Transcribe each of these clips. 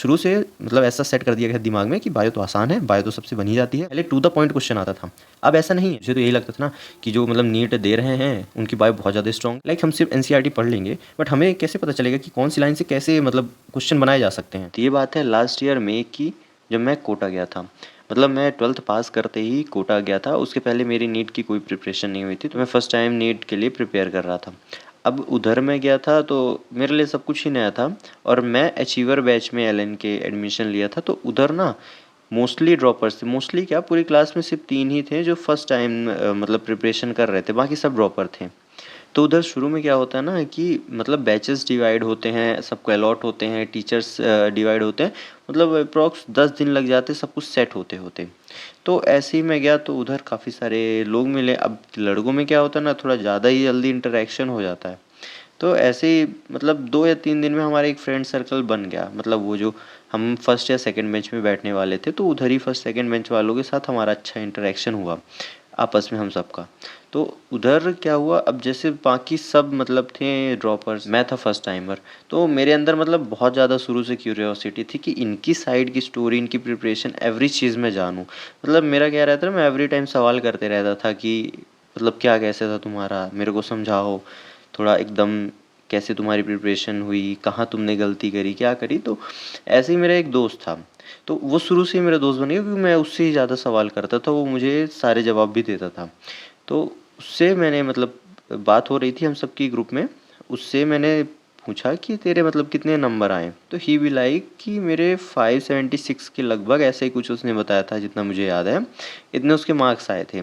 शुरू से मतलब ऐसा सेट कर दिया गया है दिमाग में कि बायो तो आसान है, बायो तो सबसे बन ही जाती है। पहले टू द पॉइंट क्वेश्चन आता था, अब ऐसा नहीं है। मुझे तो यही लगता था ना कि जो मतलब नीट दे रहे हैं उनकी बायो बहुत ज़्यादा स्ट्रॉन्ग, लाइक हम सिर्फ एनसीईआरटी पढ़ लेंगे बट हमें कैसे पता चलेगा कि कौन सी लाइन से कैसे मतलब क्वेश्चन बनाए जा सकते हैं। तो ये बात है लास्ट ईयर मई की, जब मैं कोटा गया था। मतलब मैं 12th पास करते ही कोटा गया था, उसके पहले मेरी नीट की कोई प्रिपरेशन नहीं हुई थी, तो मैं फर्स्ट टाइम नीट के लिए प्रिपेयर कर रहा था। अब उधर मैं गया था तो मेरे लिए सब कुछ ही नया था, और मैं अचीवर बैच में एलएन के एडमिशन लिया था। तो उधर ना मोस्टली ड्रॉपर्स थे, मोस्टली क्या पूरी क्लास में सिर्फ 3 ही थे जो फर्स्ट टाइम मतलब प्रिपरेशन कर रहे थे, बाकी सब ड्रॉपर थे। तो उधर शुरू में क्या होता है ना कि मतलब बैचेस डिवाइड होते हैं, सबको अलॉट होते हैं, टीचर्स डिवाइड होते हैं, मतलब अप्रॉक्स 10 दिन लग जाते सब कुछ सेट होते होते। तो ऐसे ही मैं गया तो उधर काफ़ी सारे लोग मिले। अब लड़कों में क्या होता है ना, थोड़ा ज़्यादा ही जल्दी इंटरेक्शन हो जाता है। तो ऐसे ही मतलब 2 या 3 दिन में हमारा एक फ्रेंड सर्कल बन गया। मतलब वो जो हम फर्स्ट या सेकंड बेंच में बैठने वाले थे, तो उधर ही फर्स्ट सेकंड बेंच वालों के साथ हमारा अच्छा इंटरेक्शन हुआ आपस में हम सबका। तो उधर क्या हुआ, अब जैसे बाकी सब मतलब थे ड्रॉपर्स, मैं था फर्स्ट टाइमर, तो मेरे अंदर मतलब बहुत ज़्यादा शुरू से क्यूरियोसिटी थी कि इनकी साइड की स्टोरी, इनकी प्रिपरेशन, एवरी चीज़ मैं जानूँ। मतलब मेरा क्या रहता है, मैं एवरी टाइम सवाल करते रहता था कि मतलब क्या कैसे था तुम्हारा, मेरे को समझाओ थोड़ा एकदम, कैसे तुम्हारी प्रिपरेशन हुई, कहाँ तुमने गलती करी, क्या करी। तो ऐसे ही मेरा एक दोस्त था, तो वो शुरू से ही मेरा दोस्त बन गया क्योंकि मैं उससे ही ज़्यादा सवाल करता था, वो मुझे सारे जवाब भी देता था। तो उससे मैंने मतलब बात हो रही थी हम सबकी ग्रुप में, उससे मैंने पूछा कि तेरे मतलब कितने नंबर आए, तो ही भी लाइक कि मेरे 576 के लगभग, ऐसे ही कुछ उसने बताया था जितना मुझे याद है, इतने उसके मार्क्स आए थे।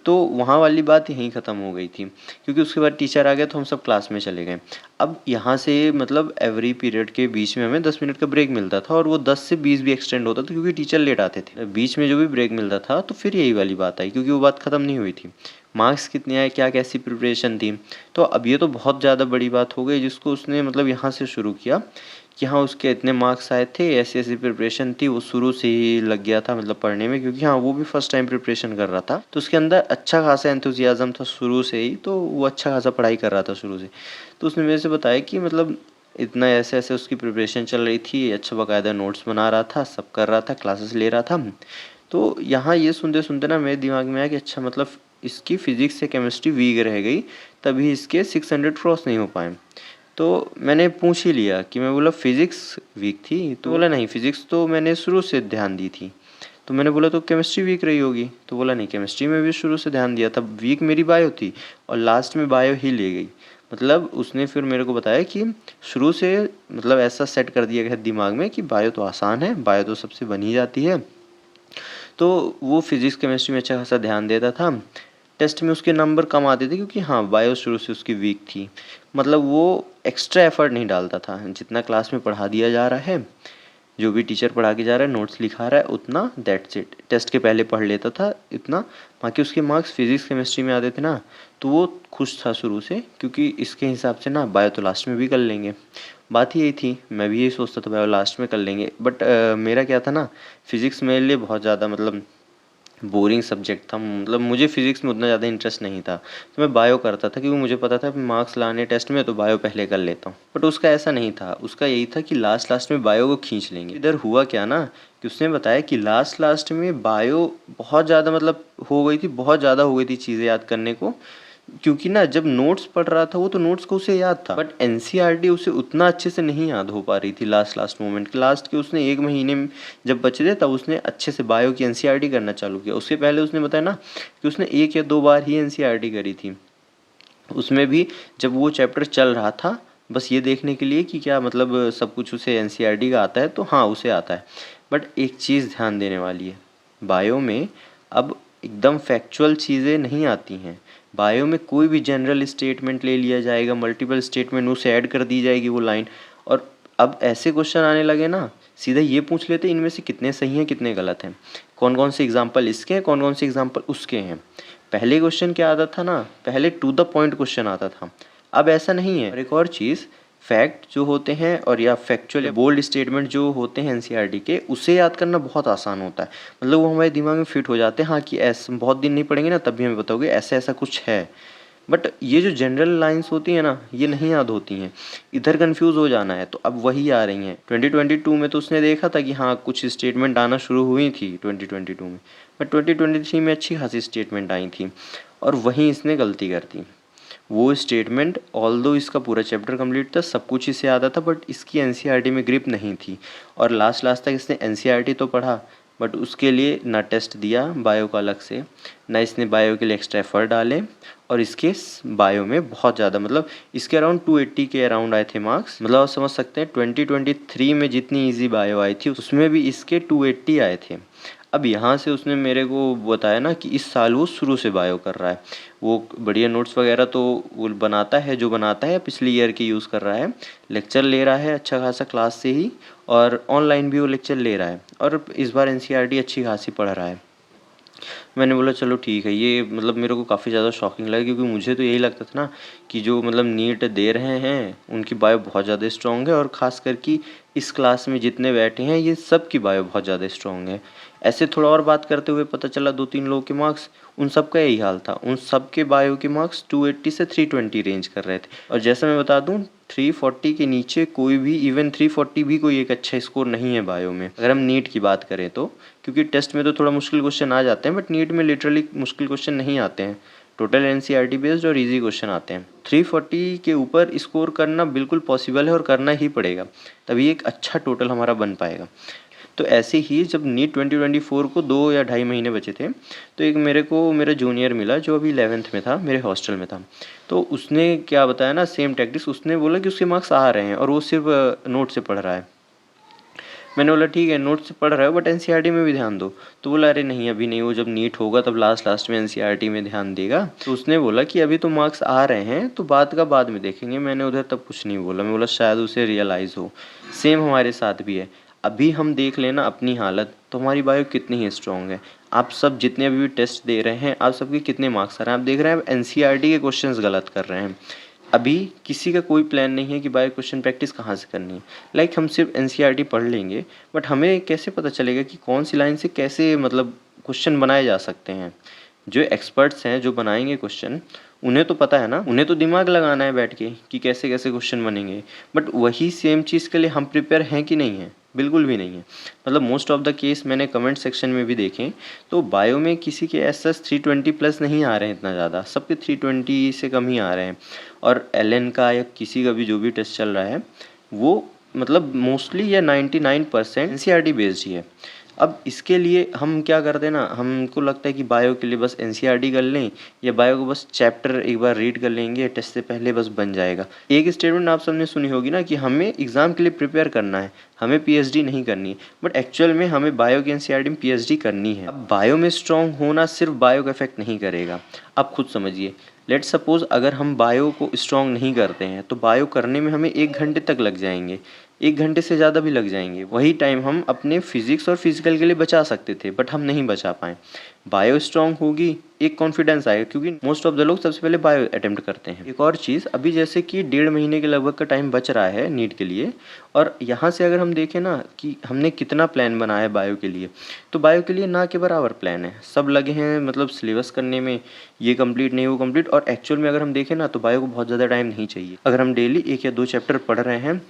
तो वहाँ वाली बात यहीं ख़त्म हो गई थी, क्योंकि उसके बाद टीचर आ गया तो हम सब क्लास में चले गए। अब यहाँ से मतलब एवरी पीरियड के बीच में हमें 10 मिनट का ब्रेक मिलता था, और वो 10 से 20 भी एक्सटेंड होता था क्योंकि टीचर लेट आते थे। बीच में जो भी ब्रेक मिलता था तो फिर यही वाली बात आई, क्योंकि वो बात ख़त्म नहीं हुई थी, मार्क्स कितने आए, क्या कैसी प्रिपरेशन थी। तो अब ये तो बहुत ज़्यादा बड़ी बात हो गई जिसको उसने मतलब यहाँ से शुरू किया कि हाँ उसके इतने मार्क्स आए थे, ऐसी ऐसी प्रिपरेशन थी, वो शुरू से ही लग गया था मतलब पढ़ने में, क्योंकि हाँ वो भी फर्स्ट टाइम प्रिपरेशन कर रहा था, तो उसके अंदर अच्छा खासा एंथुजियाज़म था शुरू से ही, तो वो अच्छा खासा पढ़ाई कर रहा था शुरू से। तो उसने मेरे से बताया कि मतलब इतना ऐसे ऐसे उसकी प्रिपरेशन चल रही थी, अच्छा बाकायदा नोट्स बना रहा था, सब कर रहा था, क्लासेस ले रहा था। तो यहाँ ये सुनते सुनते ना मेरे दिमाग में आया कि अच्छा मतलब इसकी फिजिक्स से केमिस्ट्री वीक रह गई, तभी इसके 600 क्रॉस नहीं हो पाए। तो मैंने पूछ ही लिया कि, मैं बोला फिज़िक्स वीक थी, तो बोला नहीं फिज़िक्स तो मैंने शुरू से ध्यान दी थी। तो मैंने बोला तो केमिस्ट्री वीक रही होगी, तो बोला नहीं केमिस्ट्री में भी शुरू से ध्यान दिया था, वीक मेरी बायो थी और लास्ट में बायो ही ले गई। मतलब उसने फिर मेरे को बताया कि शुरू से मतलब ऐसा सेट कर दिया गया दिमाग में कि बायो तो आसान है, बायो तो सबसे बन ही जाती है। तो वो फिज़िक्स केमिस्ट्री में अच्छा खासा ध्यान देता था। टेस्ट में उसके नंबर कम आते थे क्योंकि हाँ बायो शुरू से उसकी वीक थी। मतलब वो एक्स्ट्रा एफर्ट नहीं डालता था, जितना क्लास में पढ़ा दिया जा रहा है, जो भी टीचर पढ़ा के जा रहा है, नोट्स लिखा रहा है, उतना दैट्स इट। टेस्ट के पहले पढ़ लेता था इतना, बाकी उसके मार्क्स फिजिक्स केमिस्ट्री में आते थे ना, तो वो खुश था शुरू से, क्योंकि इसके हिसाब से ना बायो तो लास्ट में भी कर लेंगे। बात ही यही थी, मैं भी यही सोचता था बायो लास्ट में कर लेंगे, बट मेरा क्या था ना, फिज़िक्स मेरे लिए बहुत ज़्यादा मतलब बोरिंग सब्जेक्ट था। मतलब मुझे फिज़िक्स में उतना ज़्यादा इंटरेस्ट नहीं था, तो मैं बायो करता था क्योंकि मुझे पता था मार्क्स लाने टेस्ट में, तो बायो पहले कर लेता हूँ। बट उसका ऐसा नहीं था, उसका यही था कि लास्ट लास्ट में बायो को खींच लेंगे। इधर हुआ क्या ना कि उसने बताया कि लास्ट लास्ट में बायो बहुत ज़्यादा मतलब हो गई थी, बहुत ज़्यादा हो गई थी चीज़ें याद करने को, क्योंकि ना जब नोट्स पढ़ रहा था वो तो नोट्स को उसे याद था, बट एनसीईआरटी उसे उतना अच्छे से नहीं याद हो पा रही थी। लास्ट लास्ट मोमेंट के लास्ट के उसने 1 महीने में जब बचे थे तब उसने अच्छे से बायो की एनसीईआरटी करना चालू किया। उसके पहले उसने बताया ना कि उसने 1 या 2 बार ही एनसीईआरटी करी थी, उसमें भी जब वो चैप्टर चल रहा था, बस ये देखने के लिए कि क्या मतलब सब कुछ उसे एनसीईआरटी का आता है, तो हाँ उसे आता है। बट एक चीज़ ध्यान देने वाली है, बायो में अब एकदम फैक्चुअल चीज़ें नहीं आती हैं। बायो में कोई भी जनरल स्टेटमेंट ले लिया जाएगा, मल्टीपल स्टेटमेंट उसे ऐड कर दी जाएगी वो लाइन, और अब ऐसे क्वेश्चन आने लगे ना, सीधा ये पूछ लेते इनमें से कितने सही हैं कितने गलत हैं, कौन कौन से एग्जाम्पल इसके हैं, कौन कौन से एग्जाम्पल उसके हैं। पहले क्वेश्चन क्या आता था ना, पहले टू द पॉइंट क्वेश्चन आता था, अब ऐसा नहीं है। और एक और चीज़, फैक्ट जो होते हैं और या फैक्चुअल बोल्ड स्टेटमेंट जो होते हैं एनसीईआरटी के, उसे याद करना बहुत आसान होता है। मतलब वो हमारे दिमाग में फिट हो जाते हैं, हाँ कि ऐसा बहुत दिन नहीं पढ़ेंगे ना तब भी हमें बताओगे ऐसा ऐसा कुछ है। बट ये जो जनरल लाइन्स होती हैं ना, ये नहीं याद होती हैं, इधर कन्फ्यूज़ हो जाना है, तो अब वही आ रही हैं। 2022 में तो उसने देखा था कि हाँ, कुछ स्टेटमेंट आना शुरू हुई थी 2022 में, बट 2023 में अच्छी खासी स्टेटमेंट आई थी और वहीं इसने गलती कर दी। वो स्टेटमेंट ऑल्दो इसका पूरा चैप्टर कंप्लीट था, सब कुछ इसे आता था, बट इसकी एनसीईआरटी में ग्रिप नहीं थी और लास्ट तक इसने एनसीईआरटी तो पढ़ा, बट उसके लिए ना टेस्ट दिया बायो का अलग से, ना इसने बायो के लिए एक्स्ट्रा एफर्ट डाले और इसके बायो में बहुत ज़्यादा मतलब इसके अराउंड 280 के अराउंड आए थे मार्क्स। मतलब आप समझ सकते हैं 2023 में जितनी इजी बायो आई थी उसमें भी इसके 280 आए थे। अब यहाँ से उसने मेरे को बताया ना कि इस साल वो शुरू से बायो कर रहा है, वो बढ़िया नोट्स वगैरह तो वो बनाता है, जो बनाता है पिछले ईयर के यूज़ कर रहा है, लेक्चर ले रहा है अच्छा खासा क्लास से ही और ऑनलाइन भी वो लेक्चर ले रहा है और इस बार एनसीईआरटी अच्छी खासी पढ़ रहा है। मैंने बोला चलो ठीक है, ये मतलब मेरे को काफ़ी ज़्यादा शॉकिंग लगा क्योंकि मुझे तो यही लगता था ना कि जो मतलब नीट दे रहे हैं उनकी बायो बहुत ज़्यादा स्ट्रॉन्ग है और ख़ास करके इस क्लास में जितने बैठे हैं ये सब की बायो बहुत ज़्यादा स्ट्रॉन्ग है। ऐसे थोड़ा और बात करते हुए पता चला 2-3 लोगों के मार्क्स, उन सब का यही हाल था, उन सब के बायो के मार्क्स 280 से 320 रेंज कर रहे थे और जैसा मैं बता दूं 340 के नीचे कोई भी, इवन 340 भी कोई एक अच्छा स्कोर नहीं है बायो में अगर हम नीट की बात करें तो, क्योंकि टेस्ट में तो थोड़ा मुश्किल क्वेश्चन आ जाते हैं बट नीट में लिटरली मुश्किल क्वेश्चन नहीं आते हैं, टोटल एनसीईआरटी बेस्ड और इजी क्वेश्चन आते हैं। 340 के ऊपर स्कोर करना बिल्कुल पॉसिबल है और करना ही पड़ेगा, तभी एक अच्छा टोटल हमारा बन पाएगा। तो ऐसे ही जब नीट 2024 को 2 या ढाई महीने बचे थे तो एक मेरे को मेरा जूनियर मिला जो अभी 11th में था, मेरे हॉस्टल में था, तो उसने क्या बताया ना सेम टैक्टिक्स, उसने बोला कि उसके मार्क्स आ रहे हैं और वो सिर्फ नोट से पढ़ रहा है। मैंने बोला ठीक है नोट से पढ़ रहा है बट एनसीईआरटी में भी ध्यान दो, तो बोला अरे नहीं अभी नहीं, वो जब नीट होगा तब लास्ट में एनसीईआरटी में ध्यान देगा। तो उसने बोला कि अभी तो मार्क्स आ रहे हैं तो बात का बाद में देखेंगे। मैंने उधर तब कुछ नहीं बोला, मैं बोला शायद उसे रियलाइज़ हो। सेम हमारे साथ भी है, अभी हम देख लेना अपनी हालत तो हमारी बायो कितनी ही स्ट्रॉन्ग है। आप सब जितने अभी भी टेस्ट दे रहे हैं आप सबके कितने मार्क्स आ रहे हैं, आप देख रहे हैं आप एनसीईआरटी के क्वेश्चंस गलत कर रहे हैं। अभी किसी का कोई प्लान नहीं है कि बायो क्वेश्चन प्रैक्टिस कहाँ से करनी है। लाइक हम सिर्फ एनसीईआरटी पढ़ लेंगे बट हमें कैसे पता चलेगा कि कौन सी लाइन से कैसे मतलब क्वेश्चन बनाए जा सकते हैं। जो एक्सपर्ट्स हैं जो बनाएंगे क्वेश्चन उन्हें तो पता है ना, उन्हें तो दिमाग लगाना है बैठ के कि कैसे कैसे क्वेश्चन बनेंगे, बट वही सेम चीज़ के लिए हम प्रिपेयर हैं कि नहीं है, बिल्कुल भी नहीं है। मतलब मोस्ट ऑफ द केस मैंने कमेंट सेक्शन में भी देखें तो बायो में किसी के एस 320 प्लस नहीं आ रहे हैं इतना ज़्यादा, सबके 320 से कम ही आ रहे हैं और एलएन का या किसी का भी जो भी टेस्ट चल रहा है वो मतलब मोस्टली या 99% एनसीईआरटी बेस्ड ही है। अब इसके लिए हम क्या करते हैं ना, हमको लगता है कि बायो के लिए बस एनसीईआरटी कर लें या बायो को बस चैप्टर एक बार रीड कर लेंगे टेस्ट से पहले बस बन जाएगा। एक स्टेटमेंट आप सबने सुनी होगी ना कि हमें एग्ज़ाम के लिए प्रिपेयर करना है, हमें पीएचडी नहीं करनी है, बट एक्चुअल में हमें बायो की एनसीईआरटी में पीएचडी करनी है। अब बायो में स्ट्रॉन्ग होना सिर्फ बायो का इफेक्ट नहीं करेगा, आप खुद समझिए। लेट सपोज अगर हम बायो को स्ट्रॉन्ग नहीं करते हैं तो बायो करने में हमें 1 घंटे तक लग जाएंगे, 1 घंटे से ज़्यादा भी लग जाएंगे, वही टाइम हम अपने फिजिक्स और फिजिकल के लिए बचा सकते थे बट हम नहीं बचा पाए। बायो स्ट्रॉन्ग होगी एक कॉन्फिडेंस आएगा क्योंकि मोस्ट ऑफ द लोग सबसे पहले बायो अटेम्प्ट करते हैं। एक और चीज़ अभी जैसे कि 1.5 महीने के लगभग का टाइम बच रहा है नीट के लिए और यहाँ से अगर हम देखें ना कि हमने कितना प्लान बनाया है बायो के लिए, तो बायो के लिए ना के बराबर प्लान है, सब लगे हैं मतलब सिलेबस करने में, ये कंप्लीट नहीं वो कंप्लीट, और एक्चुअल में अगर हम देखें ना तो बायो को बहुत ज़्यादा टाइम नहीं चाहिए। अगर हम डेली 1 या 2 चैप्टर पढ़ रहे हैं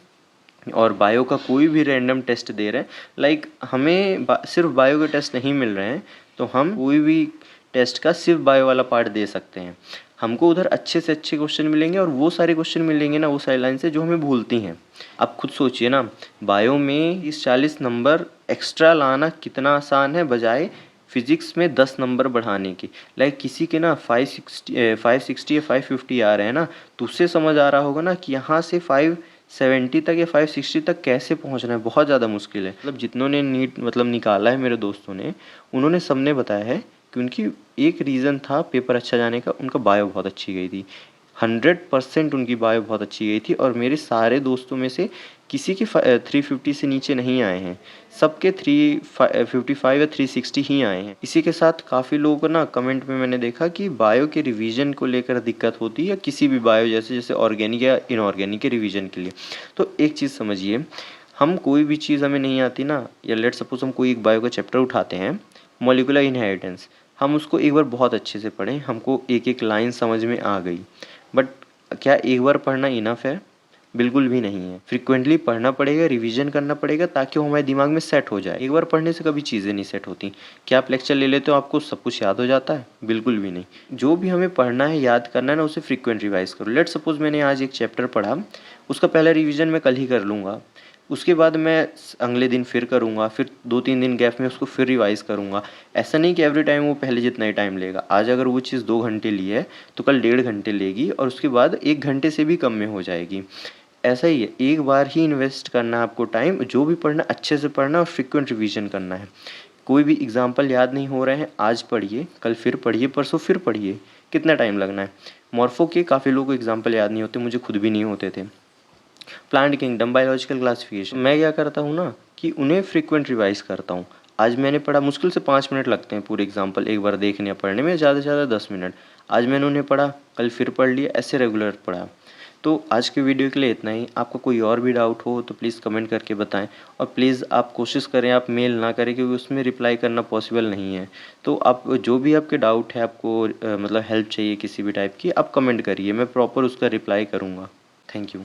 और बायो का कोई भी रैंडम टेस्ट दे रहे हैं, लाइक हमें सिर्फ बायो के टेस्ट नहीं मिल रहे हैं तो हम कोई भी टेस्ट का सिर्फ बायो वाला पार्ट दे सकते हैं, हमको उधर अच्छे से अच्छे क्वेश्चन मिलेंगे और वो सारे क्वेश्चन मिलेंगे ना वो सारी लाइन से जो हमें भूलती हैं। आप खुद सोचिए ना, बायो में इस 40 नंबर एक्स्ट्रा लाना कितना आसान है बजाय फिजिक्स में 10 नंबर बढ़ाने की। लाइक किसी के ना 560 या 550 आ रहे हैं ना, तो उससे समझ आ रहा होगा ना कि यहाँ से 570 तक या 560 तक कैसे पहुँचना है, बहुत ज़्यादा मुश्किल है। मतलब जितनों ने नीट मतलब निकाला है मेरे दोस्तों ने, उन्होंने सबने बताया है कि उनकी एक रीज़न था पेपर अच्छा जाने का, उनका बायो बहुत अच्छी गई थी, 100% उनकी बायो बहुत अच्छी गई थी और मेरे सारे दोस्तों में से किसी के 350 से नीचे नहीं आए हैं, सबके 355 या 360 ही आए हैं। इसी के साथ काफ़ी लोगों को ना कमेंट में मैंने देखा कि बायो के रिवीजन को लेकर दिक्कत होती है या किसी भी बायो जैसे ऑर्गेनिक या इनऑर्गेनिक के रिवीजन के लिए। तो एक चीज़ समझिए, हम कोई भी चीज़ हमें नहीं आती ना, या लेट सपोज हम कोई एक बायो का चैप्टर उठाते हैं, मॉलिक्यूलर इनहेरिटेंस, हम उसको एक बार बहुत अच्छे से पढ़ें, हमको एक एक लाइन समझ में आ गई, बट क्या एक बार पढ़ना इनफ है? बिल्कुल भी नहीं है। फ्रिक्वेंटली पढ़ना पड़ेगा, रिवीजन करना पड़ेगा, ताकि वो हमारे दिमाग में सेट हो जाए। एक बार पढ़ने से कभी चीज़ें नहीं सेट होती। क्या आप लेक्चर ले लेते हो आपको सब कुछ याद हो जाता है? बिल्कुल भी नहीं। जो भी हमें पढ़ना है, याद करना है ना, उसे फ्रिक्वेंट रिवाइज करो। लेट्स सपोज मैंने आज एक चैप्टर पढ़ा, उसका पहला रिवीजन मैं कल ही कर लूँगा, उसके बाद मैं अगले दिन फिर करूँगा, फिर 2-3 दिन गैप में उसको फिर रिवाइज़ करूँगा। ऐसा नहीं कि एवरी टाइम वो पहले जितना ही टाइम लेगा। आज अगर वो चीज़ 2 घंटे ली है, तो कल 1.5 घंटे लेगी और उसके बाद 1 घंटे से भी कम में हो जाएगी। ऐसा ही है, एक बार ही इन्वेस्ट करना है आपको टाइम, जो भी पढ़ना अच्छे से पढ़ना और फ्रीक्वेंट रिवीजन करना है। कोई भी एग्जाम्पल याद नहीं हो रहे हैं, आज पढ़िए, कल फिर पढ़िए, परसों फिर पढ़िए। कितना टाइम लगना है? मॉर्फो के काफ़ी लोगों को एग्जाम्पल याद नहीं होते, मुझे खुद भी नहीं होते थे। प्लांट किंगडम, बायोलॉजिकल क्लासिफिकेशन, मैं क्या करता हूँ ना कि उन्हें फ्रीक्वेंट रिवाइज करता हूँ। आज मैंने पढ़ा, मुश्किल से 5 मिनट लगते हैं पूरे एग्जाम्पल एक बार देखने या पढ़ने में, ज़्यादा से ज़्यादा 10 मिनट। आज मैंने उन्हें पढ़ा, कल फिर पढ़ लिया, ऐसे रेगुलर पढ़ा। तो आज के वीडियो के लिए इतना ही। आपको कोई और भी डाउट हो तो प्लीज़ कमेंट करके बताएं, और प्लीज़ आप कोशिश करें आप मेल ना करें, क्योंकि उसमें रिप्लाई करना पॉसिबल नहीं है। तो आप जो भी आपके डाउट है, आपको मतलब हेल्प चाहिए किसी भी टाइप की, आप कमेंट करिए, मैं प्रॉपर उसका रिप्लाई करूँगा। Thank you.